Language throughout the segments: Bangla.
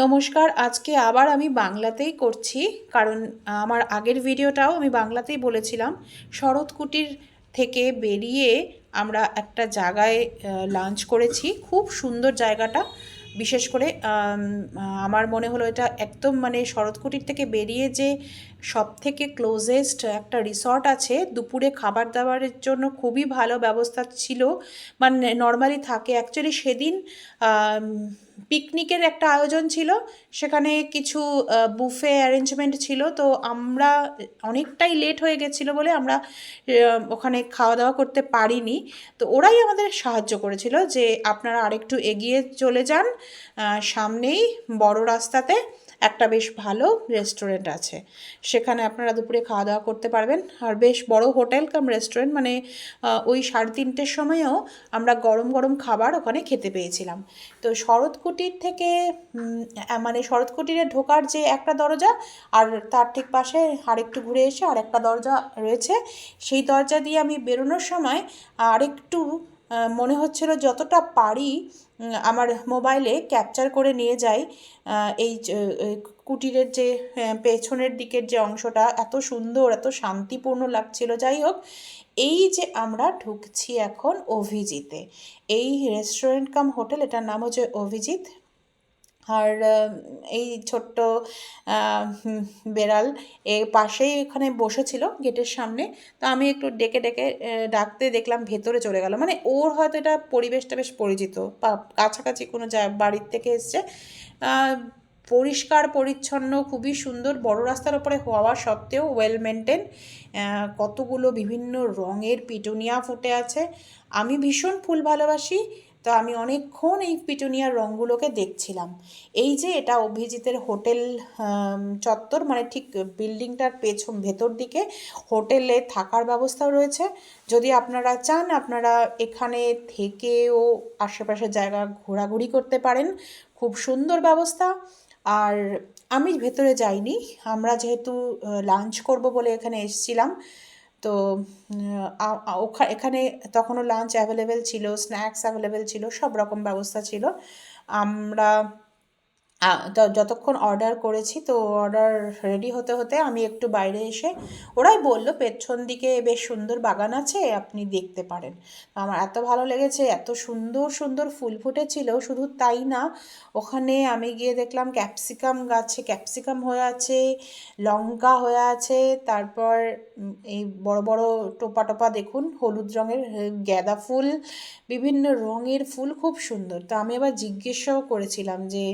নমস্কার। আজকে আবার আমি বাংলাতেই করছি, কারণ আমার আগের ভিডিওটাও আমি বাংলাতেই বলেছিলাম। শরৎ কুটির থেকে বেরিয়ে আমরা একটা জায়গায় লাঞ্চ করেছি। খুব সুন্দর জায়গাটা। বিশেষ করে আমার মনে হলো এটা একদম মানে শরৎ কুটির থেকে বেরিয়ে যে সব থেকে ক্লোজেস্ট একটা রিসর্ট আছে, দুপুরে খাবার দাবারের জন্য খুবই ভালো ব্যবস্থা ছিল। মানে নর্মালি থাকে অ্যাকচুয়ালি সেদিন পিকনিকের একটা আয়োজন ছিল, সেখানে কিছু বুফে অ্যারেঞ্জমেন্ট ছিল। তো আমরা অনেকটাই লেট হয়ে গেছিলো বলে আমরা ওখানে খাওয়া দাওয়া করতে পারিনি। তো ওরাই আমাদের সাহায্য করেছিল যে আপনারা আরেকটু এগিয়ে চলে যান, সামনেই বড় রাস্তাতে একটা বেশ ভালো রেস্টুরেন্ট আছে, সেখানে আপনারা দুপুরে খাওয়া দাওয়া করতে পারবেন। আর বেশ বড় হোটেল কাম রেস্টুরেন্ট, মানে ওই 3:30-টের সময়ও আমরা গরম গরম খাবার ওখানে খেতে পেয়েছিলাম। তো শরৎ কুটির থেকে মানে শরৎ কুটিরে ঢোকার যে একটা দরজা, আর তার ঠিক পাশে আরেকটু ঘুরে এসে আর একটা দরজা রয়েছে। সেই দরজা দিয়ে আমি বেরোনোর সময় আরেকটু মনে হচ্ছিল যতটা পারি আমার মোবাইলে ক্যাপচার করে নিয়ে যাই এই কুটিরের যে পেছনের দিকের যে অংশটা এত সুন্দর, এত শান্তিপূর্ণ লাগছিল। যাই হোক, এই যে আমরা ঢুকছি এখন অভিজিতে, এই রেস্টুরেন্ট কাম হোটেল, এটার নাম হচ্ছে অভিজিৎ। আর এই ছোট্ট বেড়াল পাশেই এখানে বসেছিল গেটের সামনে। তো আমি একটু ডেকে ডেকে ডাকতে দেখলাম ভেতরে চলে গেল। মানে ওর হয়তো এটা পরিবেশটা বেশ পরিচিত, বা কাছাকাছি কোনো বাড়ির থেকে এসছে। পরিষ্কার পরিচ্ছন্ন, খুবই সুন্দর, বড় রাস্তার ওপরে হওয়া সত্ত্বেও ওয়েল মেনটেন। কতগুলো বিভিন্ন রঙের পিটুনিয়া ফুটে আছে। আমি ভীষণ ফুল ভালোবাসি, তো আমি অনেকক্ষণ এই পিটুনিয়ার রঙগুলোকে দেখছিলাম। এই যে এটা অভিজিতের হোটেল চত্বর, মানে ঠিক বিল্ডিংটার ভেতর দিকে হোটেলে থাকার ব্যবস্থাও রয়েছে। যদি আপনারা চান আপনারা এখানে থেকেও আশেপাশের জায়গা ঘোরাঘুরি করতে পারেন। খুব সুন্দর ব্যবস্থা। আর আমি ভেতরে যাইনি, আমরা যেহেতু লাঞ্চ করব বলে এখানে এসেছিলাম। তো এখানে তখনও লাঞ্চ অ্যাভেলেবেল ছিল, স্ন্যাক্স অ্যাভেলেবেল ছিল, সব রকম ব্যবস্থা ছিল। আমরা যতক্ষণ অর্ডার করেছি, তো অর্ডার রেডি হতে হতে আমি একটু বাইরে এসে ওরাই বলল পেছন দিকে বেশ সুন্দর বাগান আছে, আপনি দেখতে পারেন। আমার এত ভালো লেগেছে, এত সুন্দর সুন্দর ফুল ফুটেছিল। শুধু তাই না, ওখানে আমি গিয়ে দেখলাম ক্যাপসিকাম গাছে ক্যাপসিকাম হয়ে আছে, লঙ্কা হয়ে আছে, তারপর এই বড় বড় টোপা টোপা দেখুন হলুদ রঙের গাঁদা ফুল, বিভিন্ন রঙের ফুল, খুব সুন্দর। তো আমি আবার জিজ্ঞেসও করেছিলাম যে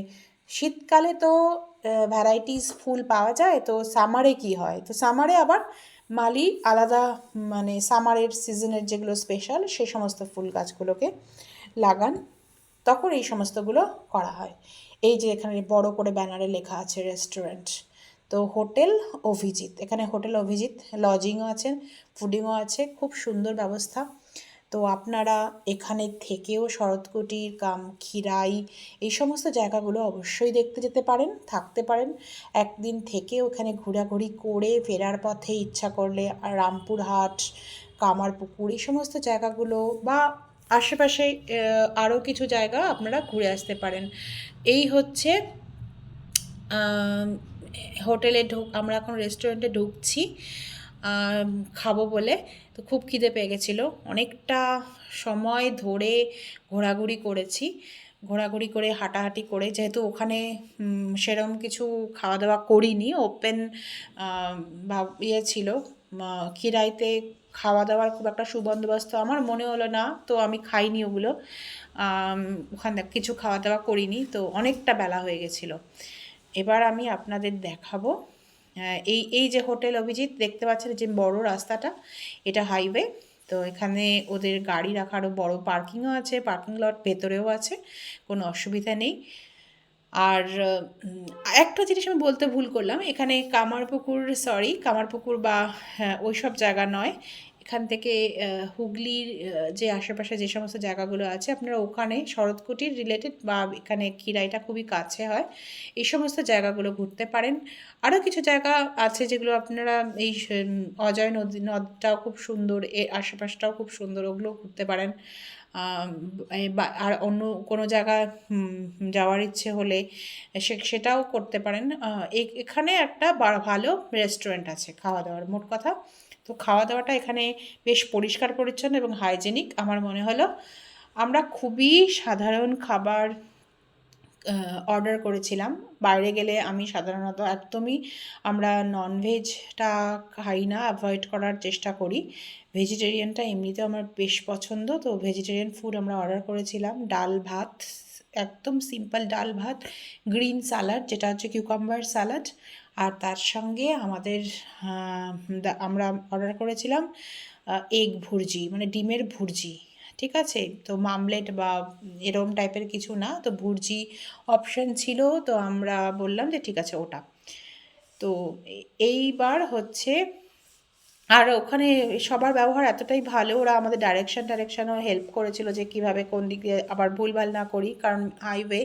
শীতকালে তো ভ্যারাইটিস ফুল পাওয়া যায়, তো সামারে কি হয়? তো সামারে আবার মালি আলাদা, মানে সামারের সিজনের যেগুলো স্পেশাল সেই সমস্ত ফুল গাছগুলোকে লাগান, তখন এই সমস্তগুলো করা হয়। এই যে এখানে বড় করে ব্যানারে লেখা আছে রেস্টুরেন্ট। তো হোটেল অভিজিৎ, এখানে হোটেল অভিজিৎ লজিংও আছে, ফুডিংও আছে, খুব সুন্দর ব্যবস্থা। তো আপনারা এখানে থেকেও শরৎকুটির কাম খিরাই এই সমস্ত জায়গাগুলো অবশ্যই দেখতে যেতে পারেন, থাকতে পারেন একদিন থেকে ওখানে ঘোরাঘুরি করে ফেরার পথে ইচ্ছা করলে আর রামপুরহাট, কামারপুকুর এই সমস্ত জায়গাগুলো বা আশেপাশে আরও কিছু জায়গা আপনারা ঘুরে আসতে পারেন। এই হচ্ছে হোটেলে আমরা এখন রেস্টুরেন্টে ঢুকছি খাবো বলে। তো খুব খিদে পেয়ে গেছিলো, অনেকটা সময় ধরে ঘোরাঘুরি করেছি, ঘোরাঘুরি করে হাঁটাহাঁটি করে, যেহেতু ওখানে সেরকম কিছু খাওয়া দাওয়া করিনি, ওপেন বা ইয়ে ছিল, খিরাইতে খাওয়া দাওয়ার খুব একটা সুবন্দোবস্ত আমার মনে হলো না, তো আমি খাইনি ওগুলো। ওখানে কিছু খাওয়া দাওয়া করিনি, তো অনেকটা বেলা হয়ে গেছিলো। এবার আমি আপনাদের দেখাবো এই এই যে হোটেল অভিজিৎ দেখতে পাচ্ছেন, যে বড় রাস্তাটা, এটা হাইওয়ে। তো এখানে ওদের গাড়ি রাখারও বড় পার্কিংও আছে, পার্কিং লট ভেতরেও আছে, কোনো অসুবিধা নেই। আর একটা জিনিস আমি বলতে ভুল করলাম, এখানে কামারপুকুর বা ওই সব জায়গা নয়। এখান থেকে হুগলির যে আশেপাশে যে সমস্ত জায়গাগুলো আছে, আপনারা ওখানে শরৎকুটির রিলেটেড বা এখানে খিরাইটা খুবই কাছে হয়, এই সমস্ত জায়গাগুলো ঘুরতে পারেন। আরও কিছু জায়গা আছে যেগুলো আপনারা এই অজয় নদীটাও খুব সুন্দর, এর আশেপাশটাও খুব সুন্দর, ওগুলোও ঘুরতে পারেন। আর অন্য কোনো জায়গায় যাওয়ার ইচ্ছে হলে সেটাও করতে পারেন। এখানে একটা ভালো রেস্টুরেন্ট আছে খাওয়া দাওয়ার, মোট কথা। তো খাওয়া দাওয়াটা এখানে বেশ পরিষ্কার পরিচ্ছন্ন এবং হাইজেনিক আমার মনে হলো। আমরা খুবই সাধারণ খাবার অর্ডার করেছিলাম। বাইরে গেলে আমি সাধারণত একদমই আমরা ননভেজটা খাই না, অ্যাভয়েড করার চেষ্টা করি। ভেজিটেরিয়ানটা এমনিতেও আমার বেশ পছন্দ। তো ভেজিটেরিয়ান ফুড আমরা অর্ডার করেছিলাম। ডাল ভাত, একদম সিম্পল ডাল ভাত, গ্রিন স্যালাড যেটা হচ্ছে কিউকাম্বার স্যালাড, আর তার সঙ্গে আমাদের আমরা অর্ডার করেছিলাম এগ ভুর্জি, মানে ডিমের ভুর্জি। ঠিক আছে, তো মামলেট বা এরম টাইপের কিছু না, তো ভুর্জি অপশান ছিল। তো আমরা বললাম যে ঠিক আছে ওটা। তো এইবার হচ্ছে, আর ওখানে সবার ব্যবহার এতটাই ভালো, ওরা আমাদের ডাইরেকশনও হেল্প করেছিল যে কীভাবে কোন দিক দিয়ে আবার ভুলভাল না করি, কারণ হাইওয়ে।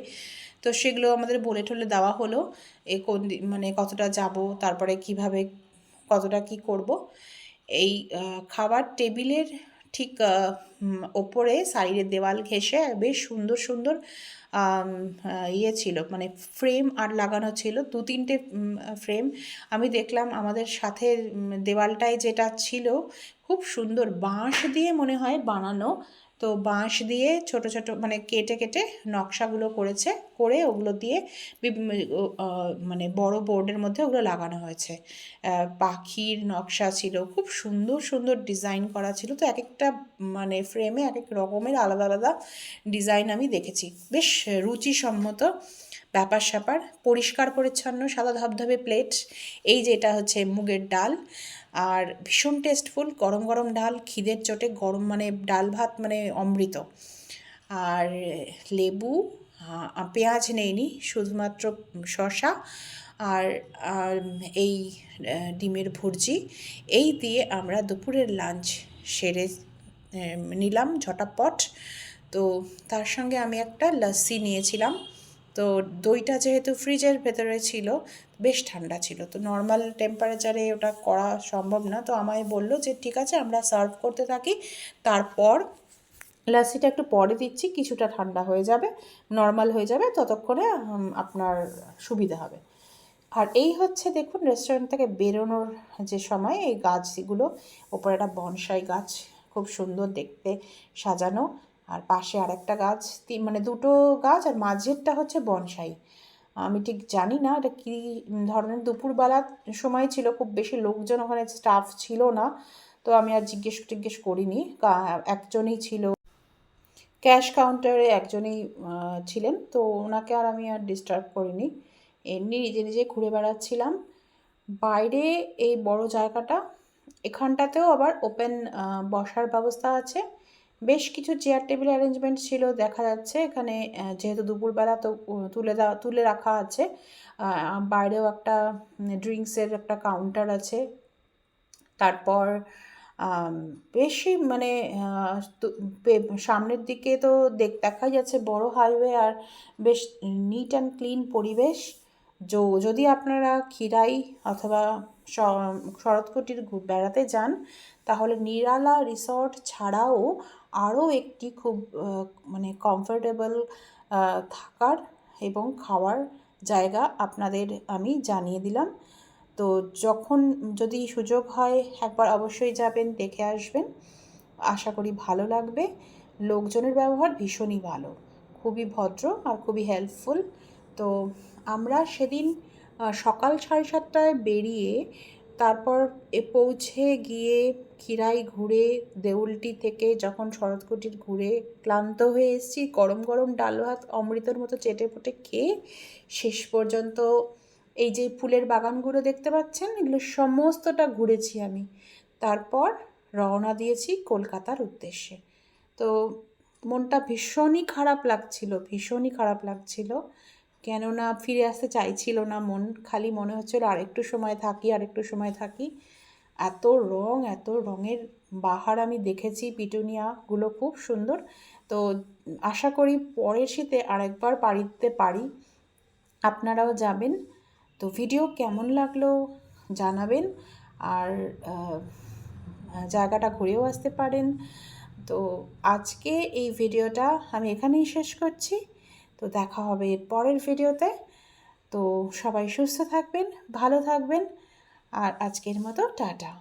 তো সেগুলো আমাদের বলে টলে দেওয়া হলো, কোন মানে কতটা যাব, তারপরে কিভাবে কতটা কি করব। এই খাবার টেবিলের ঠিক ওপরে সাইডে দেওয়াল ঘেঁষে বেশ সুন্দর সুন্দর ইয়ে ছিল, মানে ফ্রেম আর লাগানো ছিল 2-3টে ফ্রেম। আমি দেখলাম আমাদের সাথে দেওয়ালটায় যেটা ছিল খুব সুন্দর বাঁশ দিয়ে মনে হয় বানানো। তো বাঁশ দিয়ে ছোট ছোট মানে কেটে কেটে নকশাগুলো করেছে, করে ওগুলো দিয়ে মানে বড় বোর্ডের মধ্যে ওগুলো লাগানো হয়েছে। পাখির নকশা ছিল, খুব সুন্দর সুন্দর ডিজাইন করা ছিল। তো এক একটা মানে ফ্রেমে এক এক রকমের আলাদা আলাদা ডিজাইন আমি দেখেছি। বেশ রুচিসম্মত ব্যাপার স্যাপার, পরিষ্কার পরিচ্ছন্ন, সাদা ধবধবে প্লেট। এই যে এটা হচ্ছে মুগের ডাল, আর ভীষণ টেস্টফুল, গরম গরম ডাল, খিদের চোটে গরম, মানে ডাল ভাত মানে অমৃত। আর লেবু, পেঁয়াজ নেইনি, শুধুমাত্র শসা আর আর এই ডিমের ভুর্জি। এই দিয়ে আমরা দুপুরের লাঞ্চ সেরে নিলাম ঝটাপট। তো তার সঙ্গে আমি একটা লস্যি নিয়েছিলাম। তো দইটা যেহেতু ফ্রিজের ভেতরে ছিল, বেশ ঠান্ডা ছিল, তো নর্মাল টেম্পারেচারে ওটা করা সম্ভব না। তো আমায় বলল যে ঠিক আছে আমরা সার্ভ করতে থাকি, তারপর লাস্সিটা একটু পরে দিচ্ছি, কিছুটা ঠান্ডা হয়ে যাবে, নর্মাল হয়ে যাবে, ততক্ষণে আপনার সুবিধা হবে। আর এই হচ্ছে দেখুন রেস্টুরেন্ট থেকে বেরোনোর যে সময়, এই গাছগুলো, ওপরে একটা বনসাই গাছ, খুব সুন্দর দেখতে সাজানো, আর পাশে আরেকটা গাছ, মানে দুটো গাছ, আর মাঝেরটা হচ্ছে বনসাই। আমি ঠিক জানি না এটা কী ধরনের, দুপুরবেলার সময় ছিল, খুব বেশি লোকজন ওখানে স্টাফ ছিল না। তো আমি আর জিজ্ঞেস করিনি, একজনই ছিল ক্যাশ কাউন্টারে, একজনই ছিলেন। তো ওনাকে আর আমি আর ডিস্টার্ব করিনি, এমনি নিজে নিজে ঘুরে বেড়াচ্ছিলাম বাইরে। এই বড় জায়গাটা, এখানটাতেও আবার ওপেন বসার ব্যবস্থা আছে, বেশ কিছু চেয়ার টেবিল অ্যারেঞ্জমেন্ট ছিল দেখা যাচ্ছে এখানে। যেহেতু দুপুরবেলা, তো তুলে রাখা আছে। বাইরেও একটা ড্রিঙ্কসের একটা কাউন্টার আছে। তারপর বেশি মানে সামনের দিকে তো দেখাই যাচ্ছে বড় হাইওয়ে, আর বেশ নিট অ্যান্ড ক্লিন পরিবেশ। যদি আপনারা ক্ষীরাই অথবা শরৎকুটির বেড়াতে যান, তাহলে নিরালা রিসর্ট ছাড়াও আরও একটি খুব মানে কমফোর্টেবল থাকার এবং খাওয়ার জায়গা আপনাদের আমি জানিয়ে দিলাম। তো যদি সুযোগ হয় একবার অবশ্যই যাবেন, দেখে আসবেন, আশা করি ভালো লাগবে। লোকজনের ব্যবহার ভীষণই ভালো, খুবই ভদ্র আর খুবই হেল্পফুল। তো আমরা সেদিন সকাল 7:30টায় বেরিয়ে, তারপর পৌঁছে গিয়ে ক্ষীরাই ঘুরে, দেউলটি থেকে যখন শরৎকুটির ঘুরে ক্লান্ত হয়ে এসেছি, গরম গরম ডাল ভাত অমৃতের মতো চেটেপুটে খেয়ে শেষ পর্যন্ত এই যে ফুলের বাগানগুলো দেখতে পাচ্ছেন, এগুলো সমস্তটা ঘুরেছি আমি। তারপর রওনা দিয়েছি কলকাতার উদ্দেশ্যে। তো মনটা ভীষণই খারাপ লাগছিল, কেননা ফিরে আসতে চাইছিল না মন, খালি মনে হচ্ছিল আরেকটু সময় থাকি। এত রঙের বাহার আমি দেখেছি, পিটুনিয়াগুলো খুব সুন্দর। তো আশা করি পরের শীতে আরেকবার দিতে পারি, আপনারাও যাবেন। তো ভিডিও কেমন লাগলো জানাবেন, আর জায়গাটা ঘুরেও আসতে পারেন। তো আজকে এই ভিডিওটা আমি এখানেই শেষ করছি। তো দেখা হবে এর পরের ভিডিওতে। তো সবাই সুস্থ থাকবেন, ভালো থাকবেন, আর আজকের মতো টাটা।